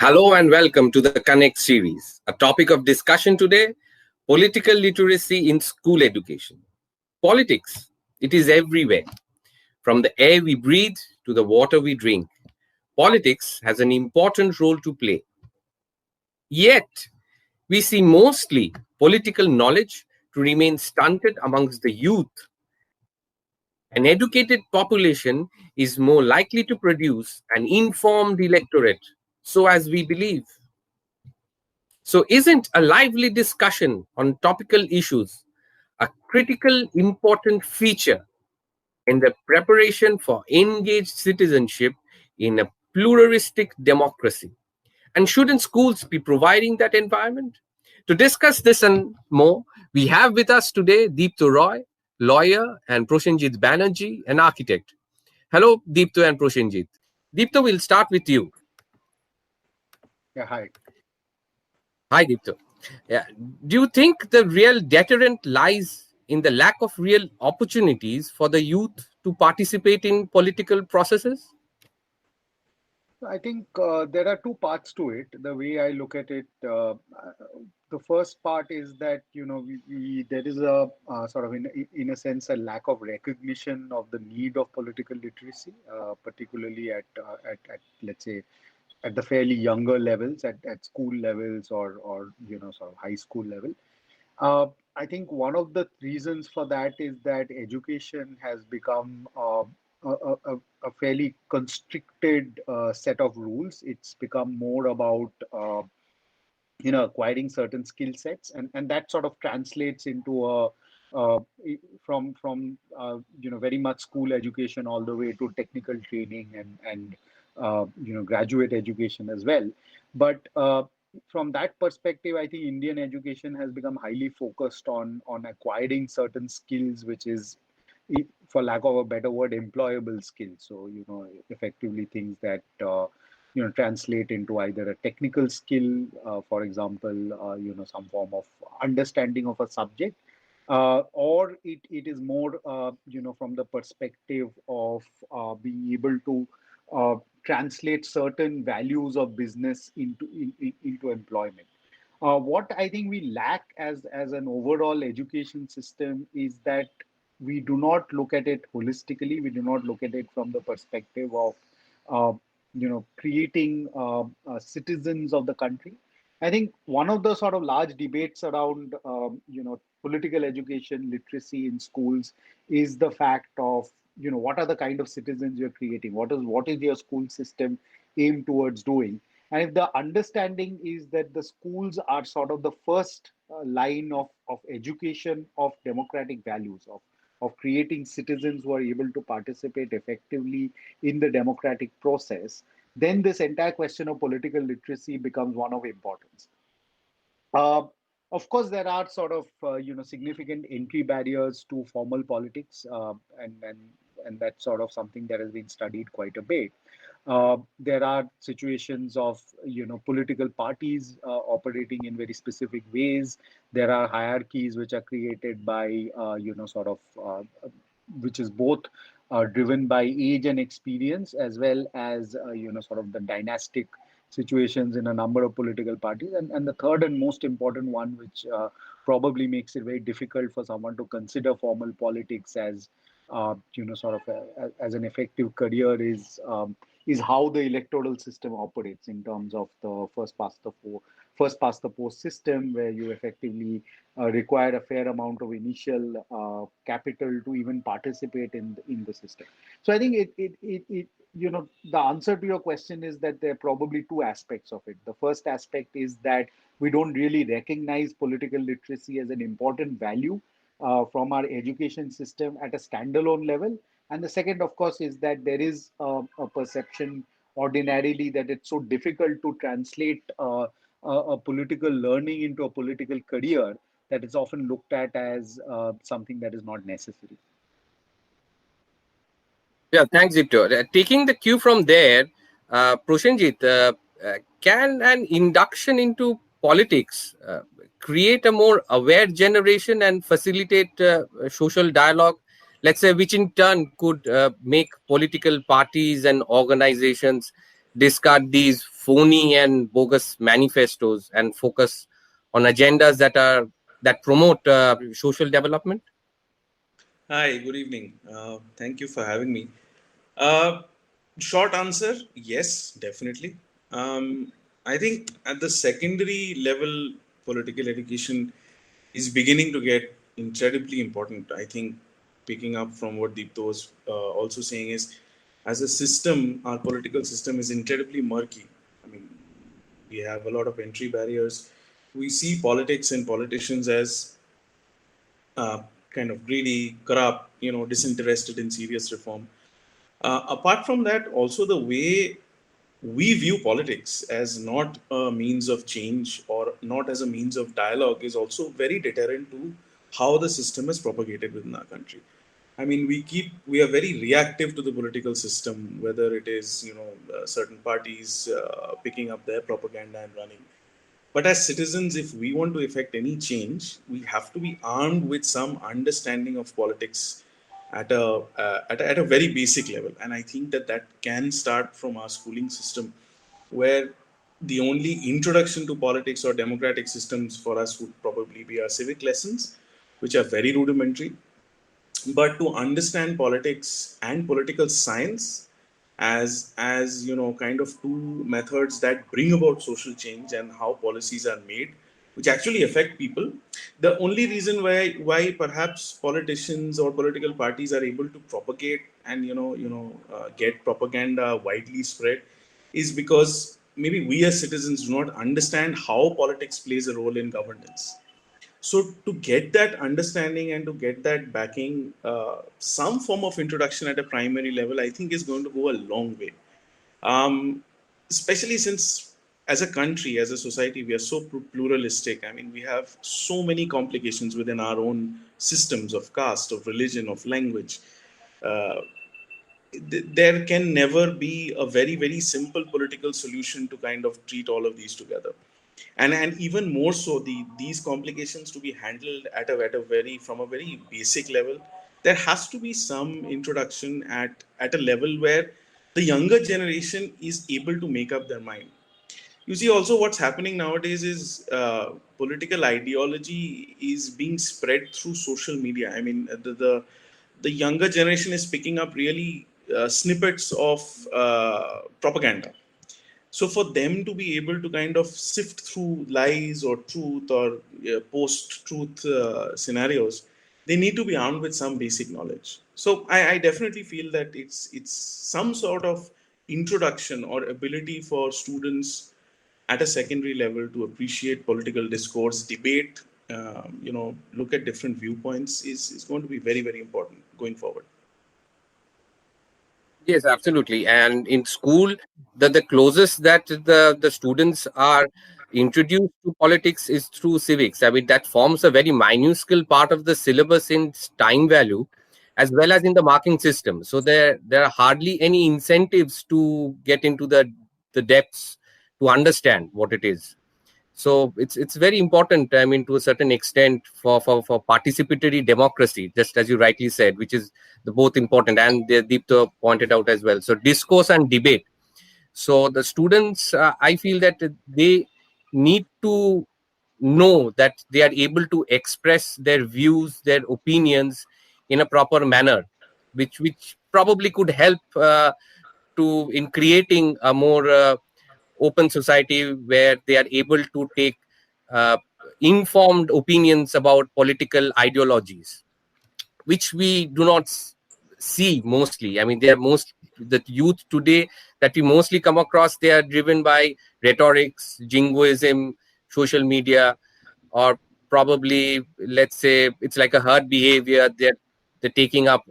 Hello and welcome to the Connect series. A topic of discussion today: political literacy in school education. Politics, it is everywhere, from the air we breathe to the water we drink. Politics has an important role to play. Yet, we see mostly political knowledge to remain stunted amongst the youth. An educated population is more likely to produce an informed electorate, so as we believe. So, isn't a lively discussion on topical issues a critical, important feature in the preparation for engaged citizenship in a pluralistic democracy? And shouldn't schools be providing that environment? To discuss this and more, we have with us today Deepto Roy, lawyer, and Proshenjit Banerjee, an architect. Hello, Deepto and Proshenjit. Deepto, we'll start with you. Yeah, hi. Hi, Deepto. Yeah. Do you think the real deterrent lies in the lack of real opportunities for the youth to participate in political processes? I think there are two parts to it. The way I look at it, the first part is that there is a sort of in a sense a lack of recognition of the need of political literacy, particularly at let's say at the fairly younger levels, at school levels or sort of high school level. I think one of the reasons for that is that education has become a fairly constricted set of rules. It's become more about acquiring certain skill sets, and that sort of translates into a uh, from very much school education all the way to technical training and graduate education as well. But from that perspective, I think Indian education has become highly focused on acquiring certain skills, which is, for lack of a better word, employable skills. So effectively things that translate into either a technical skill, for example, some form of understanding of a subject, or it is more from the perspective of being able to translate certain values of business into employment. What I think we lack as an overall education system is that we do not look at it holistically. We do not look at it from the perspective of creating citizens of the country. I think one of the sort of large debates around political education literacy in schools is the fact of what are the kind of citizens you're creating, what is your school system aimed towards doing. And if the understanding is that the schools are sort of the first line of education of democratic values, of creating citizens who are able to participate effectively in the democratic process, then this entire question of political literacy becomes one of importance. Uh, of course, there are sort of significant entry barriers to formal politics, and that's sort of something that has been studied quite a bit. There are situations of political parties operating in very specific ways. There are hierarchies which are created by which is both driven by age and experience, as well as sort of the dynastic situations in a number of political parties. And the third and most important one, which probably makes it very difficult for someone to consider formal politics as sort of as an effective career, is how the electoral system operates in terms of the first past the post system, where you effectively require a fair amount of initial capital to even participate in the system. So I think the answer to your question is that there are probably two aspects of it. The first aspect is that we don't really recognize political literacy as an important value from our education system at a standalone level. And the second, of course, is that there is a perception ordinarily that it's so difficult to translate a political learning into a political career, that it's often looked at as something that is not necessary. Yeah, thanks, Deepto. Taking the cue from there, Proshenjit, can an induction into politics create a more aware generation and facilitate social dialogue, let's say, which in turn could make political parties and organizations discard these phony and bogus manifestos and focus on agendas that promote social development? Hi, good evening. Thank you for having me. Uh, Short answer, yes, definitely. I think at the secondary level, political education is beginning to get incredibly important. I think picking up from what Deepto was also saying is, as a system, our political system is incredibly murky. I mean, we have a lot of entry barriers. We see politics and politicians as kind of greedy, corrupt, disinterested in serious reform. Apart from that, also the way we view politics as not a means of change or not as a means of dialogue is also very deterrent to how the system is propagated within our country. I mean, we are very reactive to the political system, whether it is, certain parties picking up their propaganda and running. But as citizens, if we want to effect any change, we have to be armed with some understanding of politics at a very basic level. And I think that can start from our schooling system, where the only introduction to politics or democratic systems for us would probably be our civic lessons, which are very rudimentary. But to understand politics and political science as kind of two methods that bring about social change and how policies are made which actually affect people, the only reason why perhaps politicians or political parties are able to propagate and get propaganda widely spread is because maybe we as citizens do not understand how politics plays a role in governance. So to get that understanding and to get that backing, some form of introduction at a primary level, I think is going to go a long way. Especially since as a country, as a society, we are so pluralistic. I mean, we have so many complications within our own systems of caste, of religion, of language. Uh, there can never be a very, very simple political solution to kind of treat all of these together, and even more so these complications to be handled at a very from a very basic level. There has to be some introduction at a level where the younger generation is able to make up their mind. You see, also what's happening nowadays is political ideology is being spread through social media. I mean, the younger generation is picking up really snippets of propaganda. So for them to be able to kind of sift through lies or truth or post-truth scenarios, they need to be armed with some basic knowledge. So I definitely feel that it's some sort of introduction or ability for students at a secondary level to appreciate political discourse, debate, look at different viewpoints is going to be very, very important going forward. Yes, absolutely. And in school, the closest that the students are introduced to politics is through civics. I mean, that forms a very minuscule part of the syllabus in time value, as well as in the marking system. So there are hardly any incentives to get into the depths to understand what it is. So it's very important, I mean, to a certain extent for participatory democracy, just as you rightly said, which is the both important, and Deepta pointed out as well. So discourse and debate. So the students, I feel that they need to know that they are able to express their views, their opinions in a proper manner, which probably could help to in creating a more open society where they are able to take uh, informed opinions about political ideologies, which we do not see mostly. I mean, they are most the youth today that we mostly come across. They are driven by rhetorics, jingoism, social media, or probably, let's say, it's like a herd behavior. They're taking up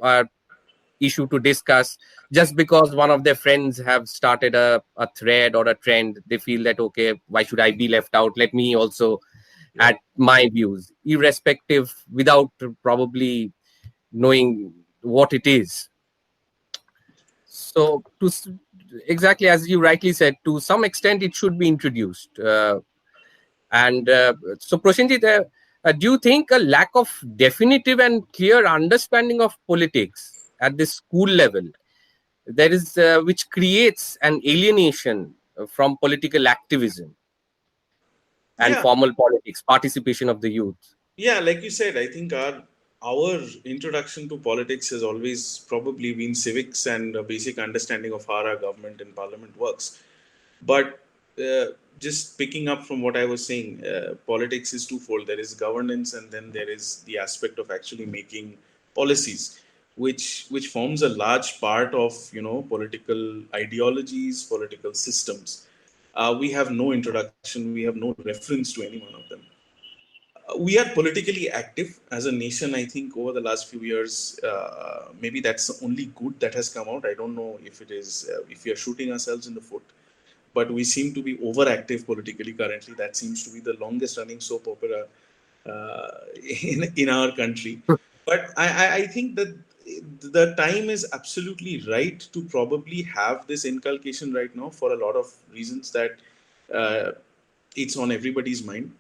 issue to discuss just because one of their friends have started a thread or a trend. They feel that, okay, why should I be left out, let me also Yeah. add my views, irrespective, without probably knowing what it is. So exactly as you rightly said, to some extent it should be introduced. And so Prosenjit, do you think a lack of definitive and clear understanding of politics at this school level, there is which creates an alienation from political activism and Yeah, formal politics, participation of the youth? yeah, like you said, I think our introduction to politics has always probably been civics and a basic understanding of how our government and parliament works. But uh, just picking up from what I was saying, politics is twofold. There is governance, and then there is the aspect of actually making policies, which forms a large part of political ideologies, political systems. We have no introduction, we have no reference to any one of them. We are politically active as a nation. I think over the last few years, maybe that's the only good that has come out. I don't know if it is if we are shooting ourselves in the foot, but we seem to be overactive politically currently. That seems to be the longest running soap opera in our country. But I think that the time is absolutely right to probably have this inculcation right now for a lot of reasons that uh, it's on everybody's mind.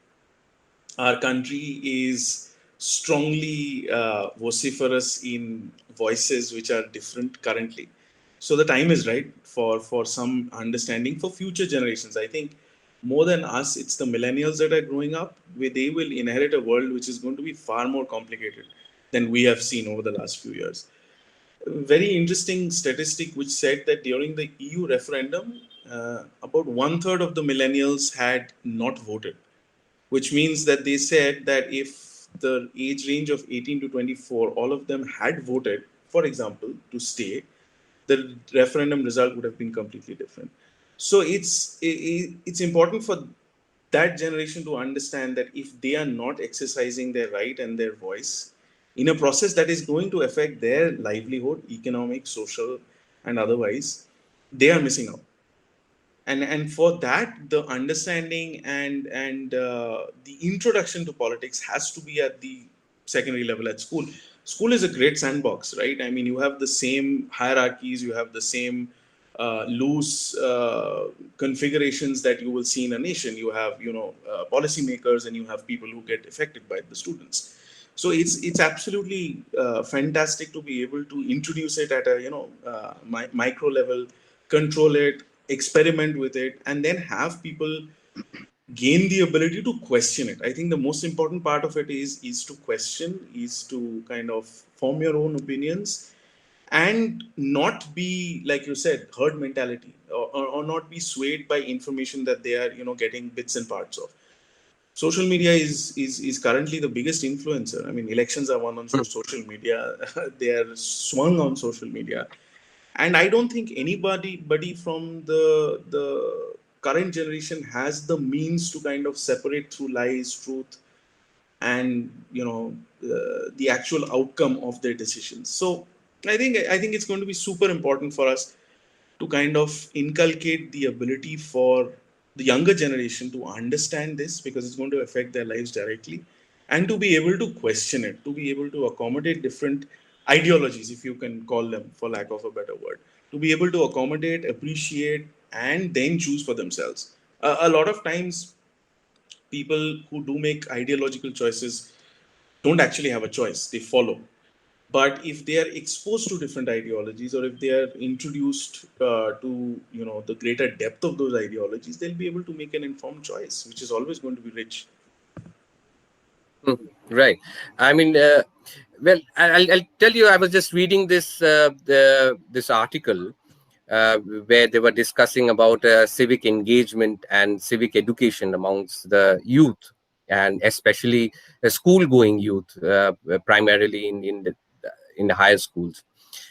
Our country is strongly vociferous in voices which are different currently. So the time is right for some understanding for future generations. I think more than us, it's the millennials that are growing up, where they will inherit a world which is going to be far more complicated than we have seen over the last few years. Very interesting statistic which said that during the EU referendum, about one third of the millennials had not voted, which means that they said that if the age range of 18 to 24, all of them had voted, for example, to stay, the referendum result would have been completely different. So it's important for that generation to understand that if they are not exercising their right and their voice in a process that is going to affect their livelihood, economic, social, and otherwise, they are missing out. And for that, the understanding and the introduction to politics has to be at the secondary level at school. School is a great sandbox, right? I mean, you have the same hierarchies, you have the same loose configurations that you will see in a nation. You have policymakers, and you have people who get affected by the students. So it's absolutely fantastic to be able to introduce it at a micro level, control it, experiment with it, and then have people gain the ability to question it. I think the most important part of it is to question, is to kind of form your own opinions, and not be, like you said, herd mentality, or not be swayed by information that they are getting bits and parts of. Social media is currently the biggest influencer. I mean, elections are won on social media. They are swung on social media, and I don't think anybody from the current generation has the means to kind of separate through lies, truth, and the actual outcome of their decisions. So I think it's going to be super important for us to kind of inculcate the ability for the younger generation to understand this, because it's going to affect their lives directly, and to be able to question it, to be able to accommodate different ideologies, if you can call them, for lack of a better word, to be able to accommodate, appreciate, and then choose for themselves. A lot of times, people who do make ideological choices don't actually have a choice, they follow. But if they are exposed to different ideologies, or if they are introduced to the greater depth of those ideologies, they'll be able to make an informed choice, which is always going to be rich. Right. I mean, well, I'll tell you, I was just reading this article where they were discussing about civic engagement and civic education amongst the youth, and especially school-going youth, primarily in the higher schools.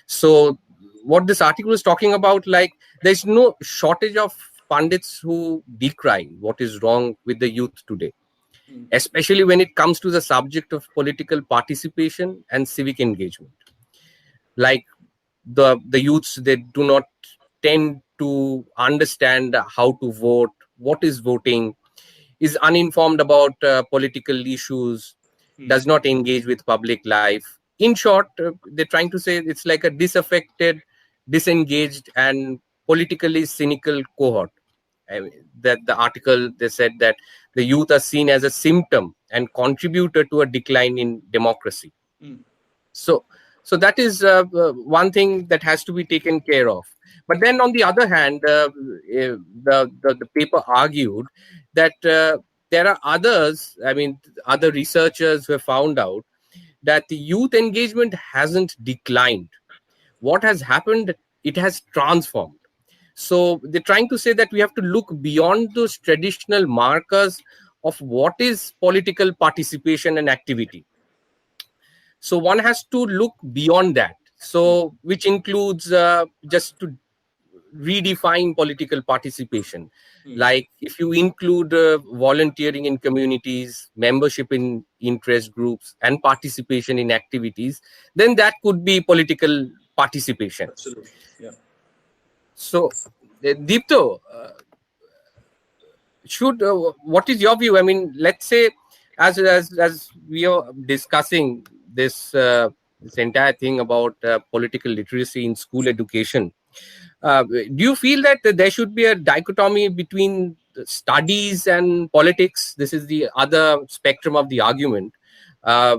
So what this article is talking about, like, there's no shortage of pundits who decry what is wrong with the youth today, especially when it comes to the subject of political participation and civic engagement. Like, the youths, they do not tend to understand how to vote, what is voting, is uninformed about political issues, does not engage with public life. In short, they're trying to say it's like a disaffected, disengaged, and politically cynical cohort. I mean, that the article, they said that the youth are seen as a symptom and contributor to a decline in democracy. Mm. So that is one thing that has to be taken care of. But then on the other hand, the paper argued that there are others, I mean, other researchers who have found out that the youth engagement hasn't declined. What has happened? It has transformed. So they're trying to say that we have to look beyond those traditional markers of what is political participation and activity. So one has to look beyond that. So which includes just to redefine political participation. Like if you include volunteering in communities, membership in interest groups, and participation in activities, then that could be political participation. Absolutely. Yeah. So, Deepto, what is your view? I mean, let's say, as we are discussing this entire thing about political literacy in school education, do you feel that there should be a dichotomy between studies and politics? This is the other spectrum of the argument. Uh,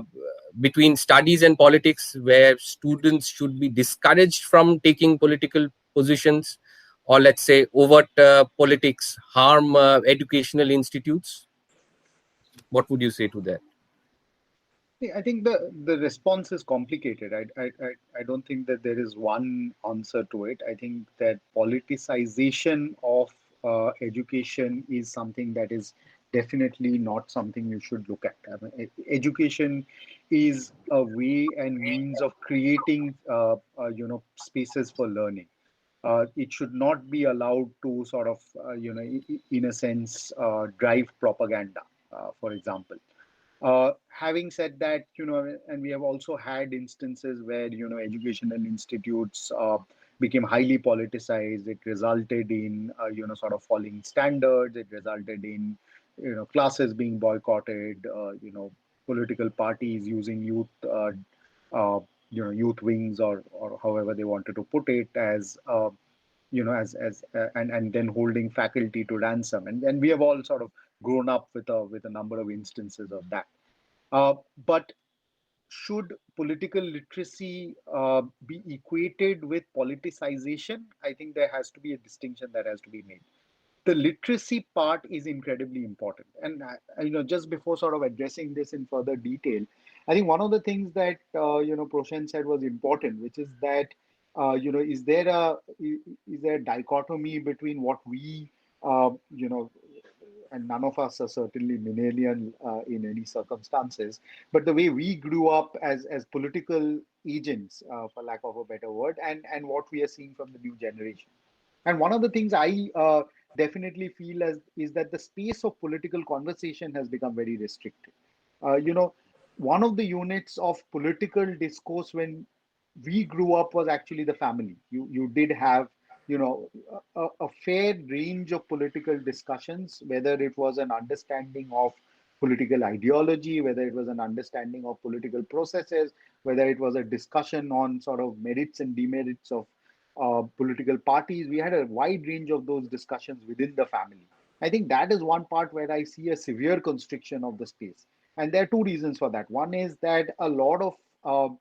Between studies and politics, where students should be discouraged from taking political positions, or let's say overt politics harm educational institutes? What would you say to that? I think the response is complicated. I don't think that there is one answer to it. I think that politicization of education is something that is definitely not something you should look at. I mean, education is a way and means of creating, spaces for learning. It should not be allowed to sort of, in a sense, drive propaganda, for example. Having said that, and we have also had instances where, educational institutes became highly politicized. It resulted in, sort of falling standards. It resulted in, classes being boycotted, political parties using youth, youth wings or however they wanted to put it as, as and then holding faculty to ransom. And we have all sort of grown up with a number of instances of that. But should political literacy be equated with politicization? I think there has to be a distinction that has to be made. The literacy part is incredibly important, and just before sort of addressing this in further detail, I think one of the things that Proshen said was important, which is that is there a dichotomy between what we and none of us are certainly millennial in any circumstances, but the way we grew up as political agents, for lack of a better word, and what we are seeing from the new generation. And one of the things I definitely feel as is that the space of political conversation has become very restricted. One of the units of political discourse when we grew up was actually the family. You did have, a fair range of political discussions, whether it was an understanding of political ideology, whether it was an understanding of political processes, whether it was a discussion on sort of merits and demerits of political parties. We had a wide range of those discussions within the family. I think that is one part where I see a severe constriction of the space. And there are two reasons for that. One is that a lot of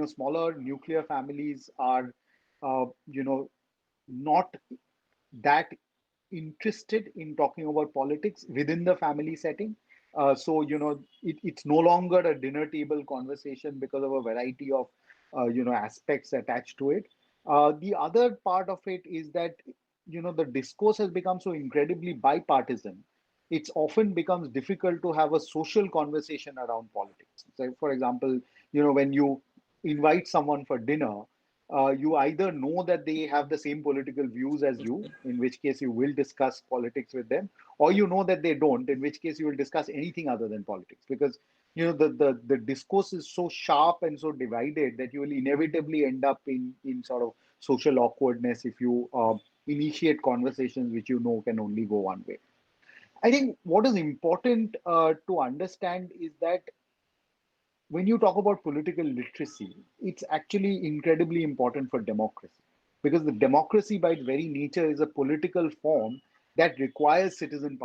smaller nuclear families are not that interested in talking about politics within the family setting. So it's no longer a dinner table conversation because of a variety of aspects attached to it. The other part of it is that the discourse has become so incredibly bipartisan. It's often becomes difficult to have a social conversation around politics. So, for example, when you invite someone for dinner, you either know that they have the same political views as you, in which case you will discuss politics with them, or you know that they don't, in which case you will discuss anything other than politics, because the discourse is so sharp and so divided that you will inevitably end up in sort of social awkwardness if you initiate conversations which can only go one way. I think what is important to understand is that when you talk about political literacy, it's actually incredibly important for democracy, because the democracy, by its very nature, is a political form that requires citizen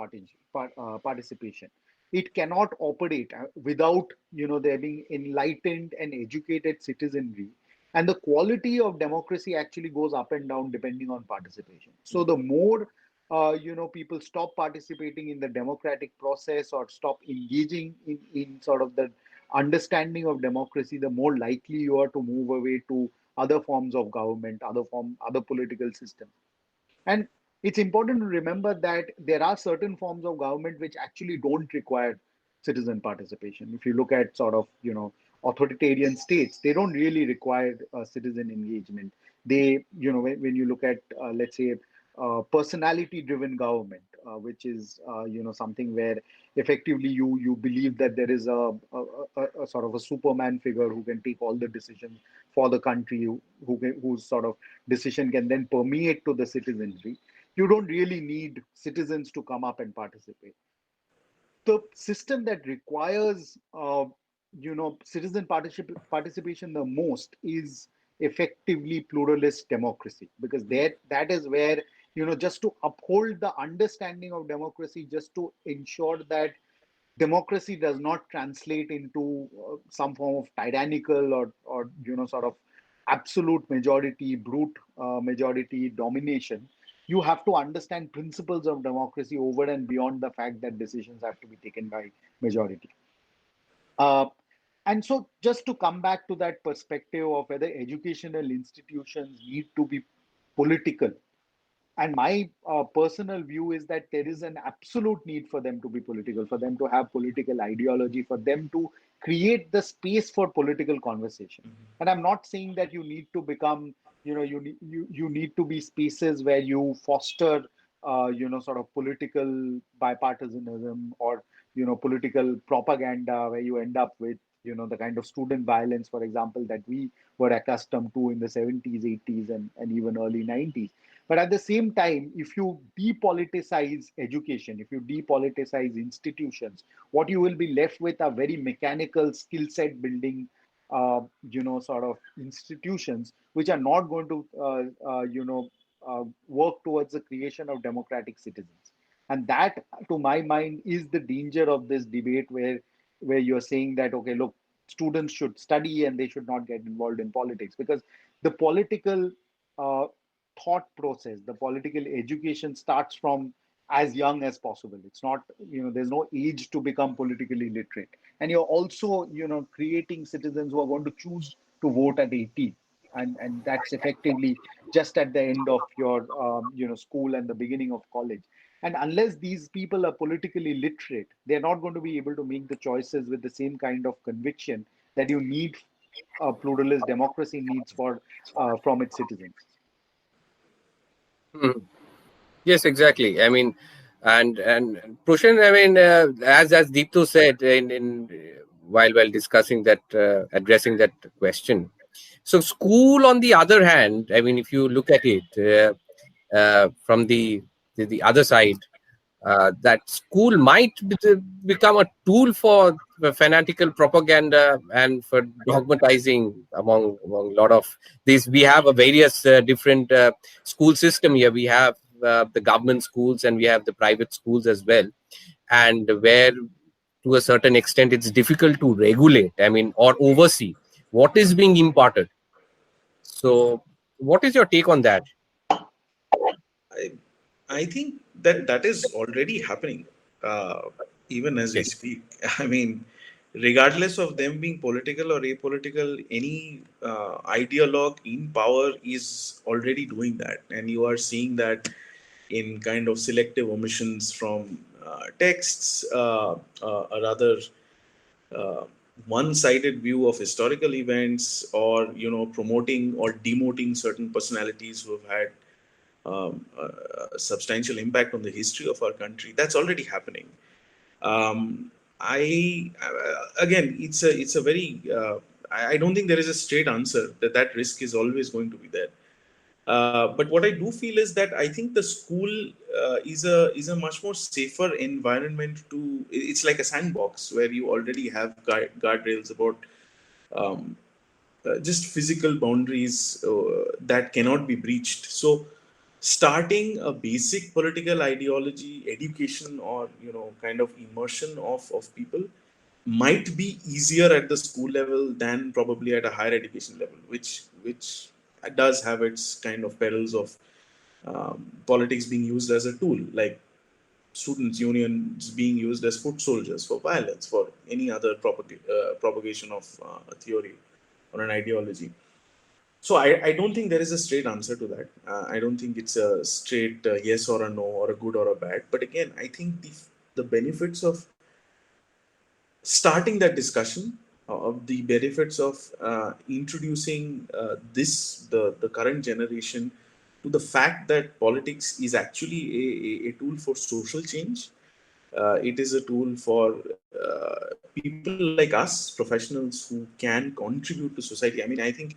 participation. It cannot operate without there being enlightened and educated citizenry And the quality of democracy actually goes up and down depending on participation. So the more people stop participating in the democratic process or stop engaging in sort of the understanding of democracy, the more likely you are to move away to other forms of government, other political systems. And it's important to remember that there are certain forms of government which actually don't require citizen participation. If you look at sort of, authoritarian states, they don't really require citizen engagement. They, when you look at, let's say, personality driven government, which is, something where effectively you believe that there is a sort of a Superman figure who can take all the decisions for the country, whose sort of decision can then permeate to the citizenry. You don't really need citizens to come up and participate. The system that requires citizen participation the most is effectively pluralist democracy, because that is where, just to uphold the understanding of democracy, just to ensure that democracy does not translate into some form of tyrannical or sort of absolute majority, brute majority domination. You have to understand principles of democracy over and beyond the fact that decisions have to be taken by majority. uh, and so, just to come back to that perspective of whether educational institutions need to be political, and my personal view is that there is an absolute need for them to be political, for them to have political ideology, for them to create the space for political conversation. And I'm not saying that you need to become, you need to be spaces where you foster, sort of political bipartisanism, or, political propaganda, where you end up with, the kind of student violence, for example, that we were accustomed to in the 70s, 80s, and even early 90s. But at the same time, if you depoliticize education, if you depoliticize institutions, what you will be left with are very mechanical skill set building, sort of institutions, which are not going to, work towards the creation of democratic citizens. And that, to my mind, is the danger of this debate, where you're saying that, okay, look, students should study and they should not get involved in politics, because the political uh, thought process, the political education starts from as young as possible. It's not, there's no age to become politically literate. And you're also, creating citizens who are going to choose to vote at 18. And that's effectively just at the end of your, school and the beginning of college. And unless these people are politically literate, they're not going to be able to make the choices with the same kind of conviction that you need a pluralist democracy needs for from its citizens. Hmm. Yes, exactly. I mean, and Prushan, I mean, as Deepto said while discussing that, addressing that question. So, school, on the other hand, I mean, if you look at it from the other side, that school might become a tool for fanatical propaganda and for dogmatizing among a lot of these. We have a various different school system here. We have the government schools and we have the private schools as well, and where to a certain extent it's difficult to regulate, I mean, or oversee what is being imparted. So what is your take on that? I, I think that is already happening, uh, even as we Yes. speak. I mean, regardless of them being political or apolitical, any ideologue in power is already doing that, and you are seeing that in kind of selective omissions from texts, or rather uh, one-sided view of historical events, or promoting or demoting certain personalities who have had a substantial impact on the history of our country. That's already happening. I Again, it's a very I don't think there is a straight answer that risk is always going to be there. But what I do feel is that I think the school is a much more safer environment to. It's like a sandbox where you already have guardrails about um, just physical boundaries that cannot be breached. So, starting a basic political ideology education, or kind of immersion of people, might be easier at the school level than probably at a higher education level, which does have its kind of perils of politics being used as a tool, like students' unions being used as foot soldiers for violence, for any other propagation of a theory or an ideology. So I don't think there is a straight answer to that. I don't think it's a straight yes or a no or a good or a bad. But again, I think the benefits of starting that discussion of the benefits of introducing the current generation to the fact that politics is actually a tool for social change. It is a tool for people like us, professionals who can contribute to society. I mean, I think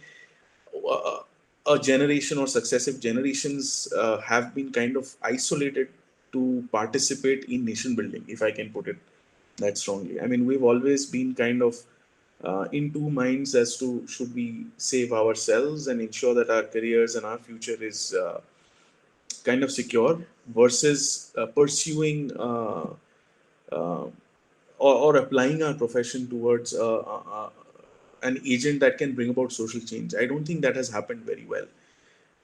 uh, a generation or successive generations have been kind of isolated to participate in nation building, if I can put it that strongly. I mean, we've always been kind of in two minds as to should we save ourselves and ensure that our careers and our future is kind of secure versus pursuing uh, or applying our profession towards an agent that can bring about social change. I don't think that has happened very well.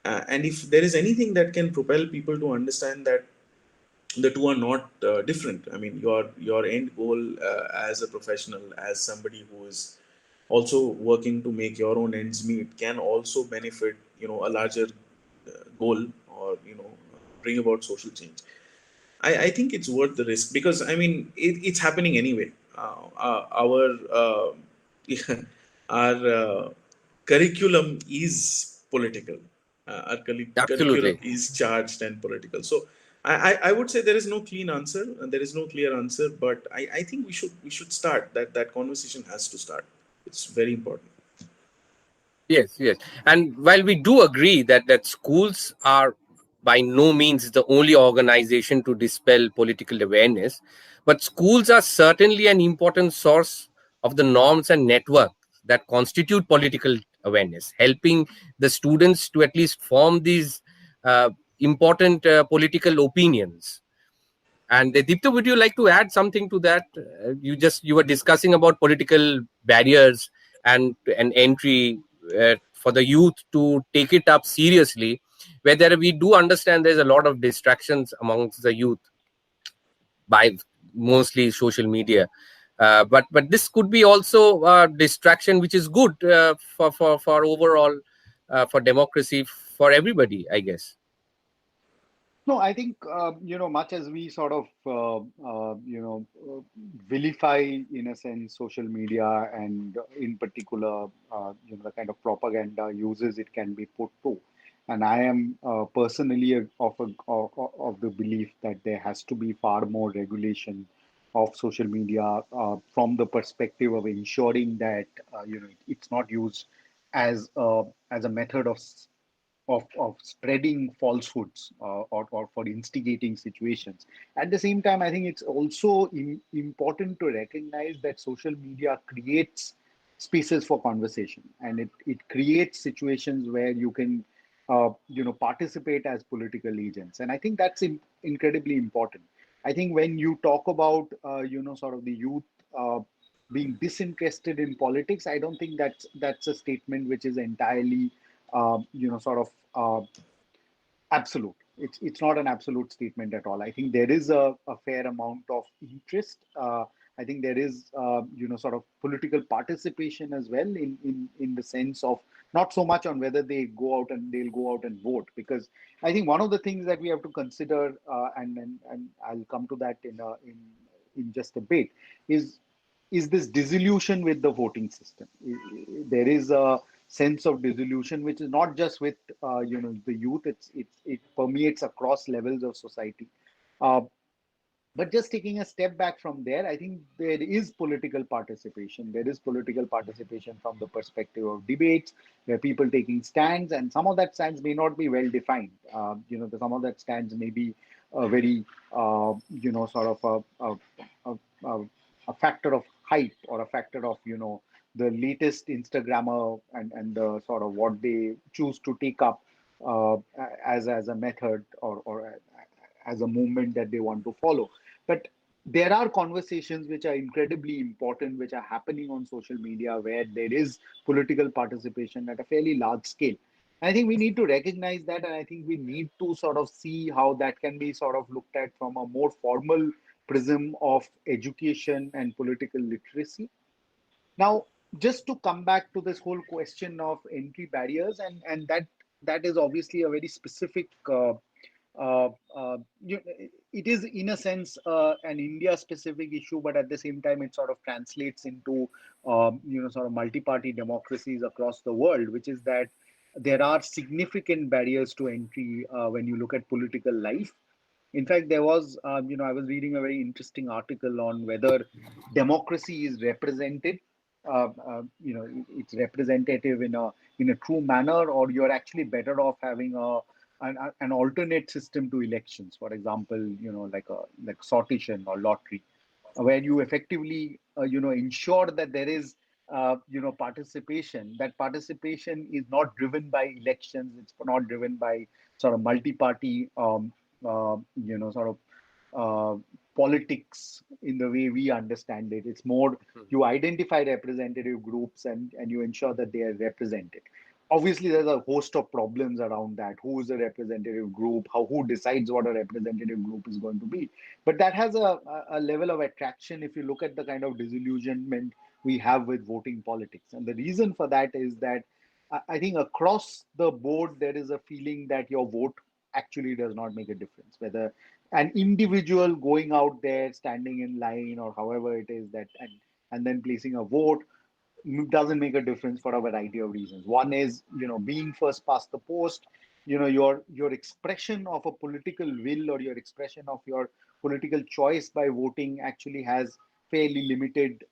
And if there is anything that can propel people to understand that the two are not different. I mean, your end goal as a professional, as somebody who is also working to make your own ends meet, can also benefit, a larger goal, or bring about social change. I think it's worth the risk, because I mean it's happening anyway. Our curriculum is political. Curriculum Absolutely. is charged and political. So I would say there is no clean answer and there is no clear answer, but I think we should start that conversation has to start. It's very important. Yes, yes. And while we do agree that schools are by no means the only organization to dispel political awareness, but schools are certainly an important source of the norms and networks that constitute political awareness, helping the students to at least form these uh, important political opinions. And Deepta, would you like to add something to that? You were discussing about political barriers and an entry for the youth to take it up seriously. Whether we do understand there's a lot of distractions amongst the youth by mostly social media, but this could be also a distraction which is good for overall for democracy for everybody, I guess. No, I think, much as we sort of, vilify, in a sense, social media and in particular, the kind of propaganda uses it can be put to. And I am personally of the belief that there has to be far more regulation of social media from the perspective of ensuring that, it's not used as a method of spreading falsehoods or for instigating situations. At the same time, I think it's also important to recognize that social media creates spaces for conversation, and it creates situations where you can participate as political agents. And I think that's incredibly important. I think when you talk about sort of the youth being disinterested in politics, I don't think that's a statement which is entirely sort of absolute. It's not an absolute statement at all. I think there is a fair amount of interest. I think there is sort of political participation as well, in the sense of not so much on whether they'll go out and vote, because I think one of the things that we have to consider, and I'll come to that in just a bit, is this disillusion with the voting system. There is a sense of disillusion which is not just with the youth. It permeates across levels of society. Uh, but just taking a step back from there, I think there is political participation. There is political participation from the perspective of debates, where people taking stands, and some of that stands may not be well defined. Some of that stands may be a very, sort of a, a factor of hype, or a factor of, the latest Instagrammer, and the sort of what they choose to take up as a method, or as a movement that they want to follow. But there are conversations which are incredibly important, which are happening on social media, where there is political participation at a fairly large scale. I think we need to recognize that, and I think we need to sort of see how that can be sort of looked at from a more formal prism of education and political literacy. Now, just to come back to this whole question of entry barriers, and that is obviously a very specific uh, uh, you, it is in a sense an India specific issue, but at the same time it sort of translates into sort of multi-party democracies across the world, which is that there are significant barriers to entry when you look at political life. In fact, there was I was reading a very interesting article on whether democracy is represented. It's representative in a true manner, or you're actually better off having an alternate system to elections. For example, like sortition or lottery, where you effectively ensure that there is participation. That participation is not driven by elections. It's not driven by sort of multi-party sort of politics in the way we understand it. It's more you identify representative groups and you ensure that they are represented. Obviously, there's a host of problems around that. Who is a representative group? Who decides what a representative group is going to be? But that has a level of attraction if you look at the kind of disillusionment we have with voting politics. And the reason for that is that I think across the board, there is a feeling that your vote actually does not make a difference. Whether an individual going out there, standing in line, or however it is that, and then placing a vote doesn't make a difference for a variety of reasons. One is, being first past the post. Your expression of a political will or your expression of your political choice by voting actually has fairly limited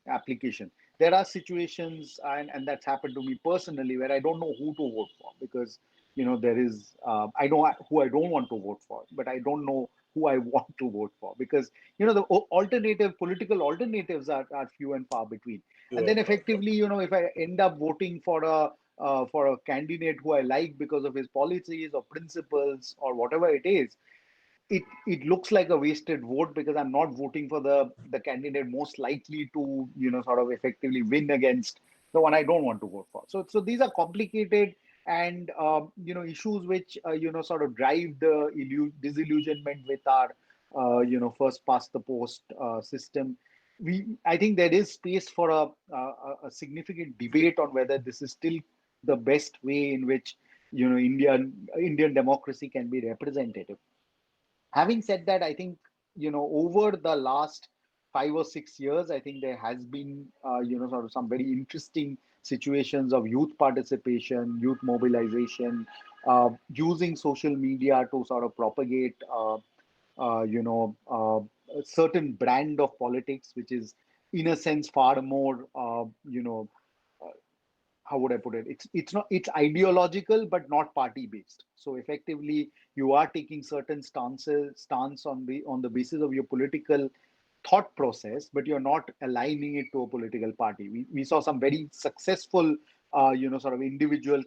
application. There are situations, and that's happened to me personally, where I don't know who to vote for because there is I know who I don't want to vote for, but I don't know who I want to vote for because the political alternatives are few and far between. And then effectively, if I end up voting for a candidate who I like because of his policies or principles or whatever it is, it looks like a wasted vote because I'm not voting for the candidate most likely to sort of effectively win against the one I don't want to vote for. So these are complicated and issues which sort of drive the disillusionment with our first past the post system. I think there is space for a significant debate on whether this is still the best way in which Indian democracy can be representative. Having said that, I think over the last 5 or 6 years, I think there has been sort of some very interesting situations of youth participation, youth mobilization, using social media to sort of propagate a certain brand of politics, which is in a sense far more how would I put it? It's ideological but not party based. So effectively, you are taking certain stance on the basis of your political thought process, but you're not aligning it to a political party. We saw some very successful sort of individual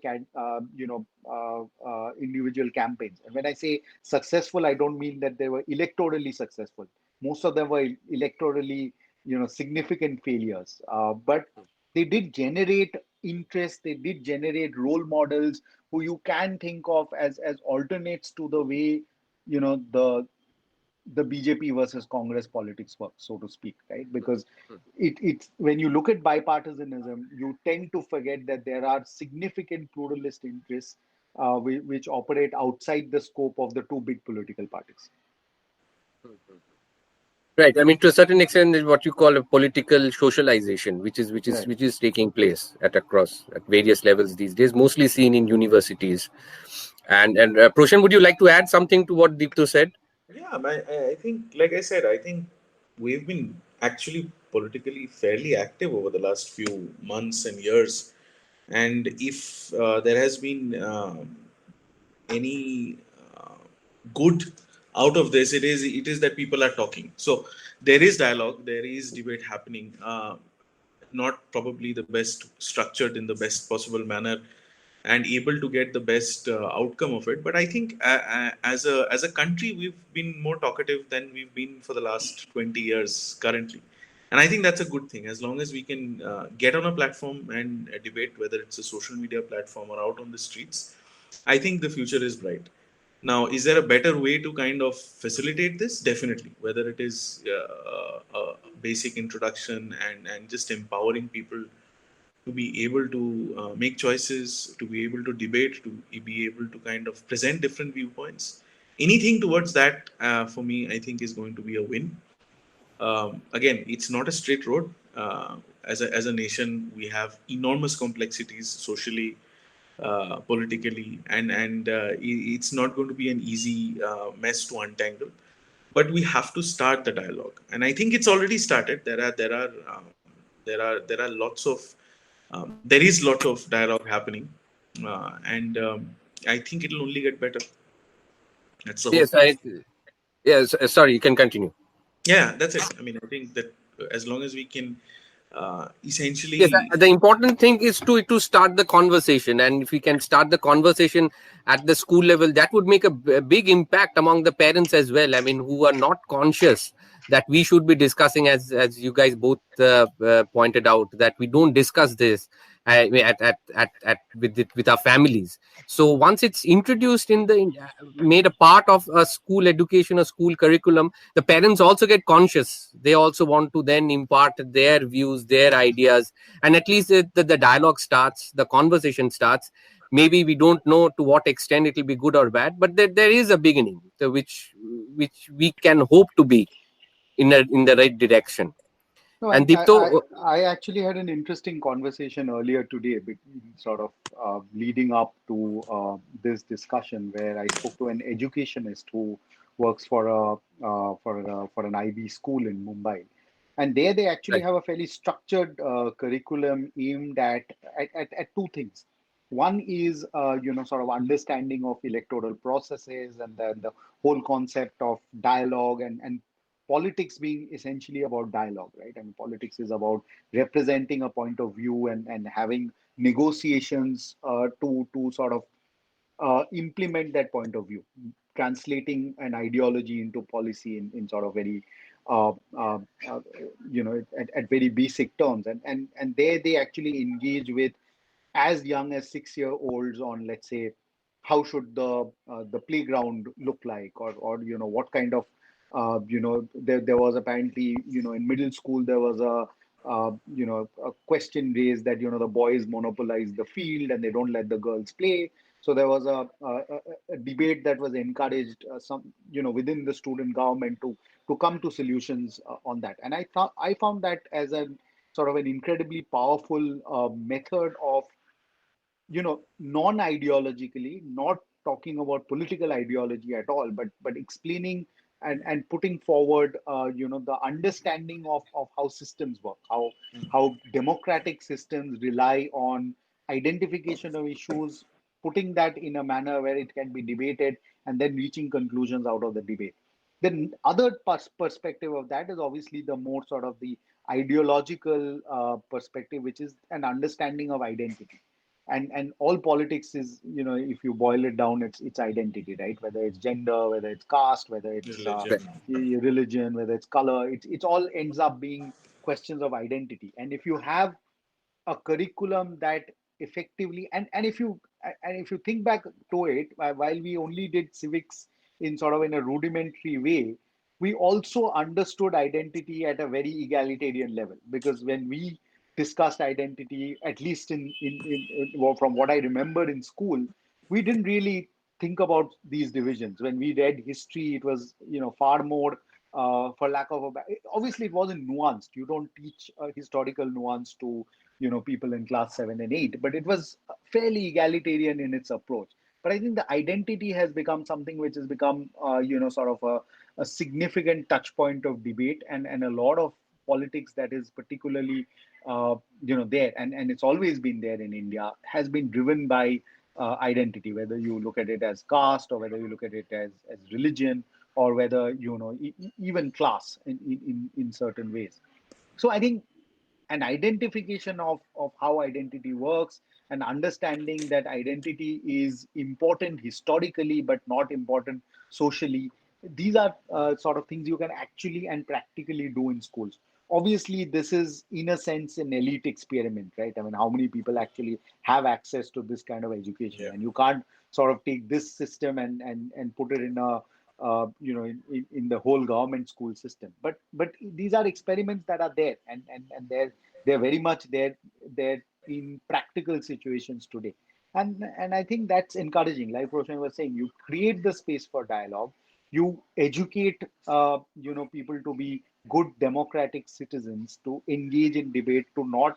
individual campaigns. And when I say successful, I don't mean that they were electorally successful. Most of them were electorally significant failures, but they did generate interest. They did generate role models who you can think of as alternates to the way the BJP versus Congress politics works, so to speak, right? Because it's when you look at bipartisanism, you tend to forget that there are significant pluralist interests which operate outside the scope of the two big political parties. Right. I mean, to a certain extent, is what you call a political socialization, which is taking place at various levels these days, mostly seen in universities. And Proshan, would you like to add something to what Deepto said? Yeah, I think, like I said, I think we've been actually politically fairly active over the last few months and years. And if there has been any good out of this, it is that people are talking. So there is dialogue, there is debate happening. Not probably the best structured in the best possible manner, and able to get the best outcome of it. But I think as a country, we've been more talkative than we've been for the last 20 years currently. And I think that's a good thing. As long as we can get on a platform and debate, whether it's a social media platform or out on the streets, I think the future is bright. Now, is there a better way to kind of facilitate this? Definitely. Whether it is a basic introduction and just empowering people to be able to make choices, to be able to debate, to be able to kind of present different viewpoints. Anything towards that, for me, I think is going to be a win. Again, it's not a straight road. As a nation, we have enormous complexities socially, politically, and it's not going to be an easy mess to untangle. But we have to start the dialogue, and I think it's already started. There are lots of there is lot of dialogue happening, and I think it'll only get better. That's the Yes, hope. yes. Sorry, you can continue. Yeah, that's it. I mean, I think that as long as we can essentially, Yes, the important thing is to start the conversation, and if we can start the conversation at the school level, that would make a big impact among the parents as well. I mean, who are not conscious that we should be discussing, as you guys both pointed out, that we don't discuss this with our families. So once it's introduced made a part of a school education, a school curriculum, the parents also get conscious. They also want to then impart their views, their ideas, and at least the dialogue starts, the conversation starts. Maybe we don't know to what extent it will be good or bad, but there is a beginning, which we can hope to be in the right direction. No, And and Deepto, I actually had an interesting conversation earlier today, sort of leading up to this discussion, where I spoke to an educationist who works for for an IB school in Mumbai, and there they actually right, have a fairly structured curriculum aimed at two things. One is sort of understanding of electoral processes, and then the whole concept of dialogue and politics being essentially about dialogue, right? I mean, politics is about representing a point of view and having negotiations to sort of implement that point of view, translating an ideology into policy in sort of very, uh, uh, uh, at very basic terms. And there they actually engage with as young as 6-year-olds on, let's say, how should the playground look like, or what kind of there was apparently, in middle school there was a question raised that the boys monopolize the field and they don't let the girls play. So there was a debate that was encouraged, some within the student government, to come to solutions on that. And I found that as a sort of an incredibly powerful method of non-ideologically, not talking about political ideology at all, but explaining and putting forward the understanding of how systems work, how democratic systems rely on identification of issues, putting that in a manner where it can be debated, and then reaching conclusions out of the debate. The other perspective of that is obviously the more sort of the ideological perspective, which is an understanding of identity. And all politics is, if you boil it down, it's identity, right? Whether it's gender, whether it's caste, whether it's right, religion. religion, whether it's color, it's all ends up being questions of identity. And if you have a curriculum that effectively, and if you think back to it, while we only did civics in sort of in a rudimentary way, we also understood identity at a very egalitarian level, because when we discussed identity, at least well, from what I remember in school, we didn't really think about these divisions. When we read history, it was far more, for lack of obviously it wasn't nuanced. You don't teach a historical nuance to people in class 7 and 8, but it was fairly egalitarian in its approach. But I think the identity has become something which has become sort of a significant touch point of debate, and a lot of politics that is particularly there, and it's always been there in India, has been driven by identity, whether you look at it as caste, or whether you look at it as religion, or whether even class in certain ways. So I think an identification of how identity works, and understanding that identity is important historically but not important socially. These are sort of things you can actually and practically do in schools. Obviously, this is in a sense an elite experiment, right? I mean, how many people actually have access to this kind of education? Yeah. And you can't sort of take this system and put it in a in the whole government school system. But these are experiments that are there, and they're very much there in practical situations today. And I think that's encouraging. Like Roshan was saying, you create the space for dialogue, you educate people to be good democratic citizens, to engage in debate, to not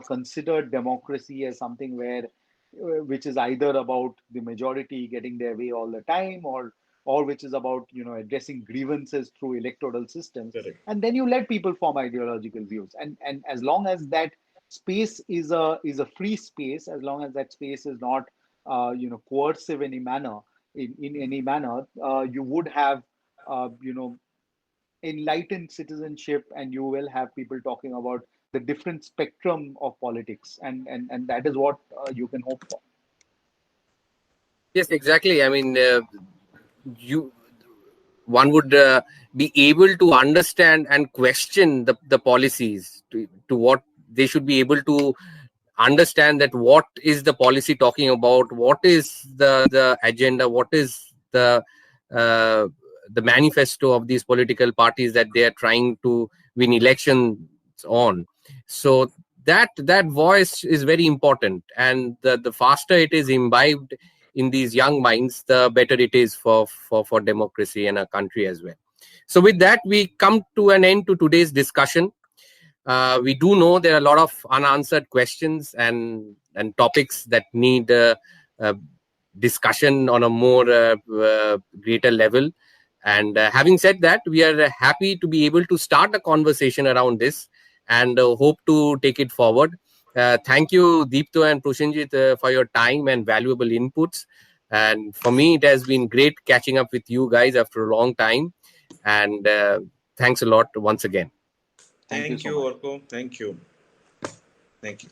consider democracy as something where which is either about the majority getting their way all the time, or which is about addressing grievances through electoral systems. Correct. And then you let people form ideological views, and as long as that space is a free space, as long as that space is not coercive in any manner, in any manner, you would have enlightened citizenship, and you will have people talking about the different spectrum of politics, and that is what you can hope for. Yes, exactly. I mean, one would be able to understand and question the policies to what they should be able to understand, that what is the policy talking about, what is the agenda, what is uh, the manifesto of these political parties that they are trying to win elections on. So that voice is very important, and the faster it is imbibed in these young minds, the better it is for democracy and a country as well. So with that, we come to an end to today's discussion. We do know there are a lot of unanswered questions and topics that need discussion on a more greater level. And having said that, we are happy to be able to start a conversation around this, and hope to take it forward. Thank you, Deepto and Prashanjit, for your time and valuable inputs. And for me, it has been great catching up with you guys after a long time. And thanks a lot once again. Thank you, so much. Orko. Thank you. Thank you.